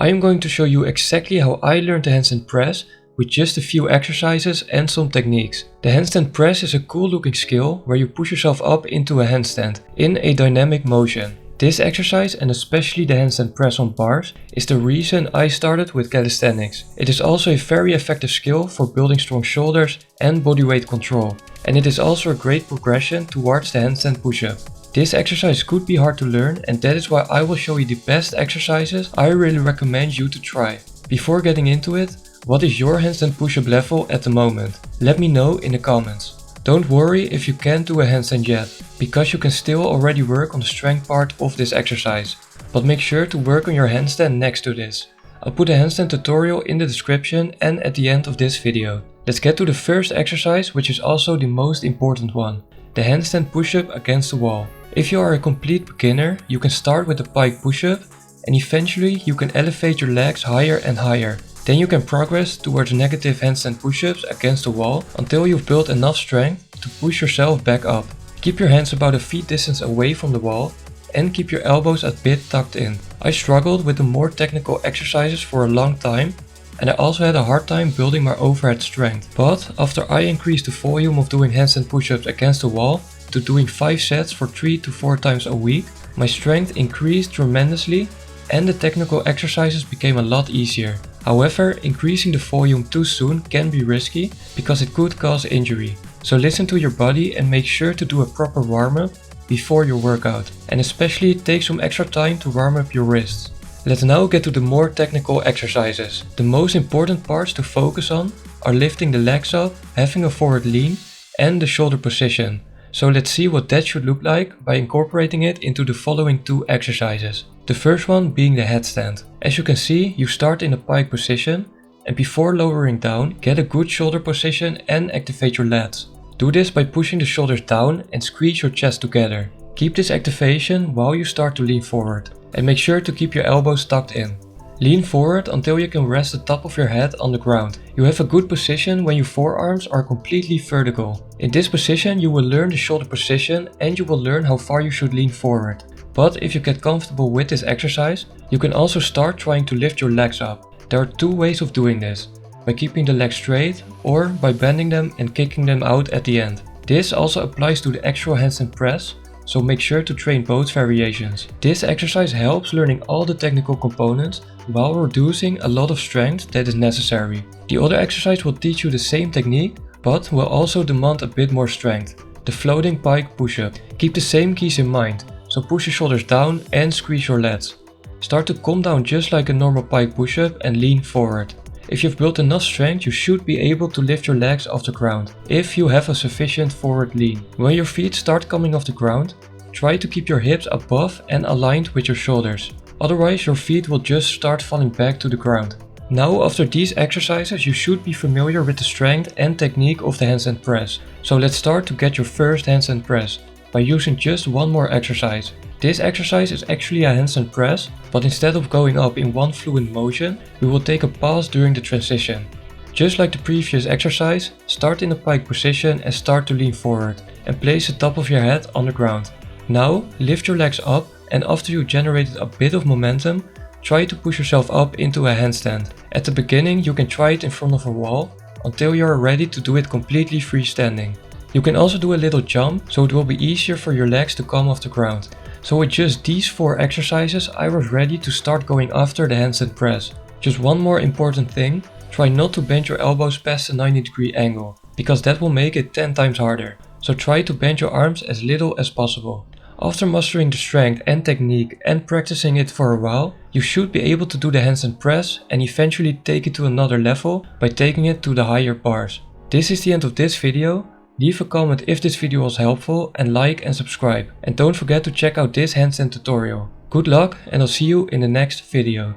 I am going to show you exactly how I learned the handstand press with just a few exercises and some techniques. The handstand press is a cool looking skill where you push yourself up into a handstand in a dynamic motion. This exercise, and especially the handstand press on bars, is the reason I started with calisthenics. It is also a very effective skill for building strong shoulders and body weight control. And it is also a great progression towards the handstand push-up. This exercise could be hard to learn, and that is why I will show you the best exercises I really recommend you to try. Before getting into it, what is your handstand push-up level at the moment? Let me know in the comments. Don't worry if you can't do a handstand yet, because you can still already work on the strength part of this exercise. But make sure to work on your handstand next to this. I'll put a handstand tutorial in the description and at the end of this video. Let's get to the first exercise, which is also the most important one. The handstand push-up against the wall. If you are a complete beginner, you can start with the pike push-up and eventually you can elevate your legs higher and higher. Then you can progress towards negative handstand push-ups against the wall until you've built enough strength to push yourself back up. Keep your hands about a feet distance away from the wall and keep your elbows a bit tucked in. I struggled with the more technical exercises for a long time, and I also had a hard time building my overhead strength. But after I increased the volume of doing handstand push-ups against the wall to doing 5 sets for 3 to 4 times a week, my strength increased tremendously and the technical exercises became a lot easier. However, increasing the volume too soon can be risky because it could cause injury. So listen to your body and make sure to do a proper warm-up before your workout, and especially take some extra time to warm up your wrists. Let's now get to the more technical exercises. The most important parts to focus on are lifting the legs up, having a forward lean and the shoulder position. So let's see what that should look like by incorporating it into the following 2 exercises. The first one being the headstand. As you can see, you start in a pike position and before lowering down, get a good shoulder position and activate your lats. Do this by pushing the shoulders down and squeeze your chest together. Keep this activation while you start to lean forward and make sure to keep your elbows tucked in. Lean forward until you can rest the top of your head on the ground. You have a good position when your forearms are completely vertical. In this position you will learn the shoulder position and you will learn how far you should lean forward. But if you get comfortable with this exercise, you can also start trying to lift your legs up. There are 2 ways of doing this: by keeping the legs straight or by bending them and kicking them out at the end. This also applies to the actual handstand press, so make sure to train both variations. This exercise helps learning all the technical components while reducing a lot of strength that is necessary. The other exercise will teach you the same technique, but will also demand a bit more strength. The floating pike push-up. Keep the same keys in mind, so push your shoulders down and squeeze your lats. Start to come down just like a normal pike push-up and lean forward. If you've built enough strength, you should be able to lift your legs off the ground, if you have a sufficient forward lean. When your feet start coming off the ground, try to keep your hips above and aligned with your shoulders. Otherwise your feet will just start falling back to the ground. Now after these exercises you should be familiar with the strength and technique of the handstand press. So let's start to get your first handstand press by using just one more exercise. This exercise is actually a handstand press, but instead of going up in one fluent motion, we will take a pause during the transition. Just like the previous exercise, start in a pike position and start to lean forward and place the top of your head on the ground. Now lift your legs up, and after you generated a bit of momentum, try to push yourself up into a handstand. At the beginning you can try it in front of a wall until you are ready to do it completely freestanding. You can also do a little jump, so it will be easier for your legs to come off the ground. So with just these 4 exercises I was ready to start going after the handstand press. Just one more important thing, try not to bend your elbows past a 90-degree angle, because that will make it 10 times harder. So try to bend your arms as little as possible. After mastering the strength and technique and practicing it for a while, you should be able to do the handstand press and eventually take it to another level by taking it to the higher bars. This is the end of this video. Leave a comment if this video was helpful and like and subscribe. And don't forget to check out this handstand tutorial. Good luck and I'll see you in the next video.